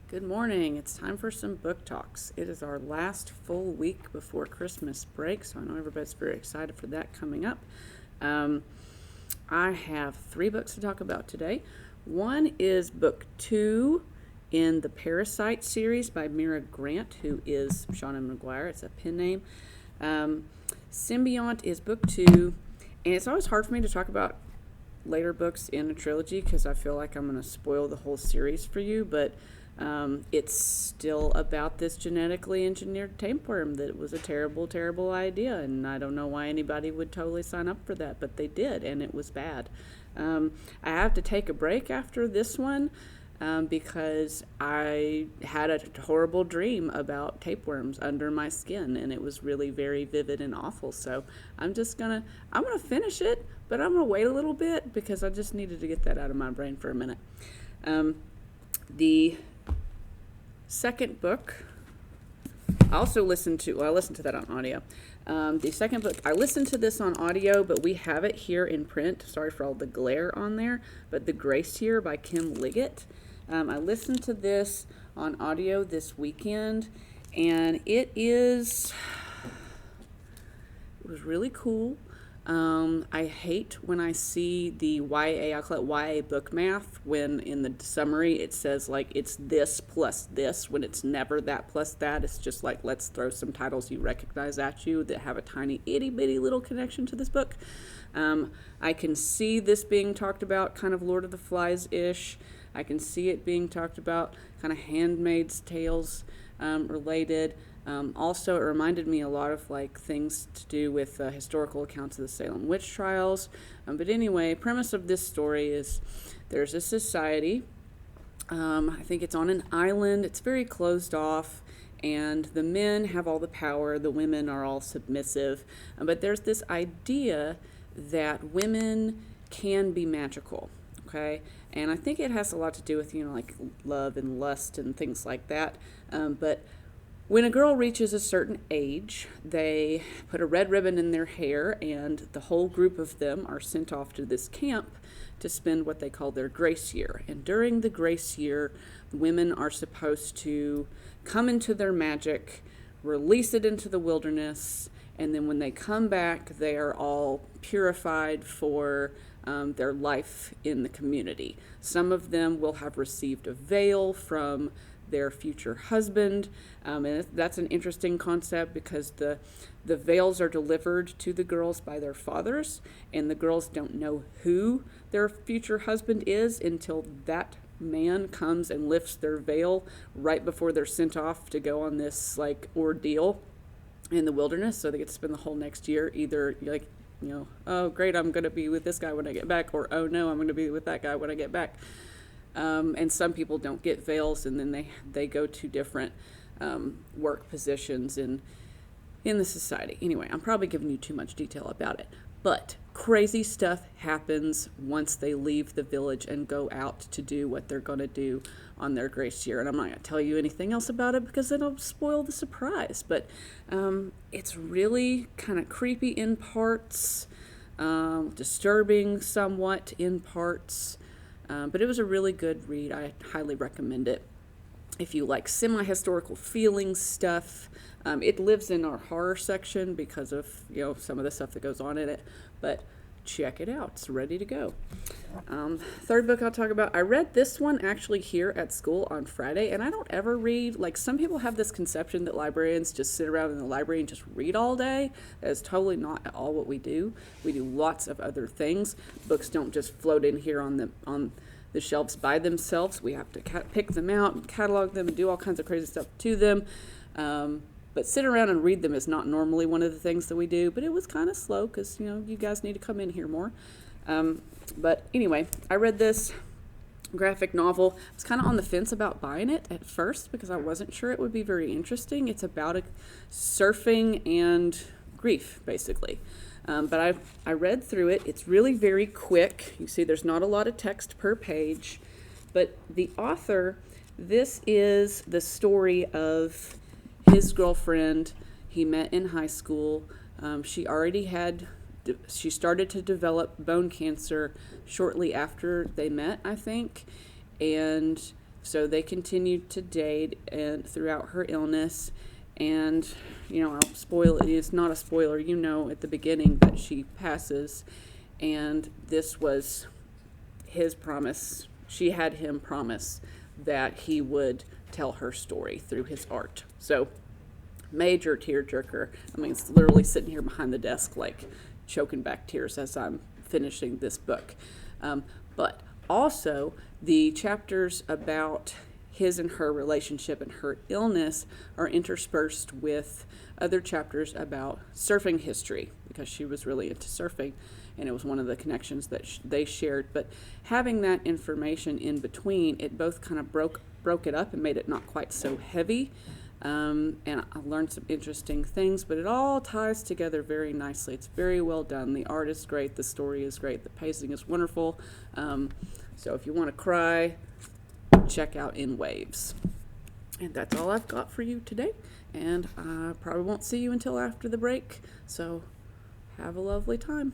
Good morning. It's time for some book talks. It is our last full week before Christmas break, so I know everybody's very excited for that coming up. I have 3 books to talk about today. One is book 2 in the Parasite series by Mira Grant, who is Shauna McGuire. It's a pen name. Symbiont is book 2, and it's always hard for me to talk about later books in a trilogy because I feel like I'm going to spoil the whole series for you, but it's still about this genetically engineered tapeworm that was a terrible, terrible idea, and I don't know why anybody would totally sign up for that, but they did, and it was bad. I have to take a break after this one because I had a horrible dream about tapeworms under my skin, and it was really very vivid and awful. So I'm gonna finish it, but I'm gonna wait a little bit because I just needed to get that out of my brain for a minute. The second book, I listened to that on audio. The second book, I listened to this on audio, but we have it here in print. Sorry for all the glare on there, but The Grace Year by Kim Liggett. I listened to this on audio this weekend, and it was really cool. I hate when I see the YA, I'll call it YA book math, when in the summary it says like it's this plus this, when it's never that plus that. It's just like, let's throw some titles you recognize at you that have a tiny itty bitty little connection to this book. I can see this being talked about kind of Lord of the Flies-ish. I can see it being talked about kind of Handmaid's Tales related. Also, it reminded me a lot of like things to do with historical accounts of the Salem witch trials. But anyway, premise of this story is there's a society. I think it's on an island. It's very closed off, and the men have all the power. The women are all submissive. But there's this idea that women can be magical. Okay, and I think it has a lot to do with like love and lust and things like that. But when a girl reaches a certain age, they put a red ribbon in their hair, and the whole group of them are sent off to this camp to spend what they call their grace year. And during the grace year, women are supposed to come into their magic, release it into the wilderness, and then when they come back, they are all purified for their life in the community. Some of them will have received a veil from their future husband, and that's an interesting concept because the veils are delivered to the girls by their fathers, and the girls don't know who their future husband is until that man comes and lifts their veil right before they're sent off to go on this like ordeal in the wilderness. So they get to spend the whole next year either like, oh great, I'm going to be with this guy when I get back, or oh no, I'm going to be with that guy when I get back. And some people don't get veils, and then they go to different work positions in the society. Anyway, I'm probably giving you too much detail about it, but crazy stuff happens once they leave the village and go out to do what they're going to do on their grace year. And I'm not going to tell you anything else about it because it'll spoil the surprise, but it's really kind of creepy in parts, disturbing somewhat in parts. But it was a really good read. I highly recommend it. If you like semi-historical feeling stuff, it lives in our horror section because of some of the stuff that goes on in it. But check it out. It's ready to go. Third book I'll talk about. I read this one actually here at school on Friday, and I don't ever read. Like some people have this conception that librarians just sit around in the library and just read all day. That is totally not at all what we do. We do lots of other things. Books don't just float in here on the shelves by themselves. We have to pick them out and catalog them and do all kinds of crazy stuff to them. But sit around and read them is not normally one of the things that we do, but it was kind of slow because, you guys need to come in here more. But anyway, I read this graphic novel. I was kind of on the fence about buying it at first because I wasn't sure it would be very interesting. It's about surfing and grief, basically. But I read through it. It's really very quick. You see there's not a lot of text per page. But the author, this is the story of his girlfriend he met in high school. She started to develop bone cancer shortly after they met, I think. And So they continued to date and throughout her illness. And, I'll spoil it. It's not a spoiler. At the beginning that she passes. And this was his promise. She had him promise that he would tell her story through his art. So, major tearjerker. I mean, it's literally sitting here behind the desk, like choking back tears as I'm finishing this book. But also, the chapters about his and her relationship and her illness are interspersed with other chapters about surfing history, because she was really into surfing, and it was one of the connections that they shared. But having that information in between, it both kind of broke it up and made it not quite so heavy. And I learned some interesting things, but it all ties together very nicely. It's very well done. The art is great. The story is great. The pacing is wonderful. So if you want to cry, check out In Waves. And that's all I've got for you today. And I probably won't see you until after the break. So have a lovely time.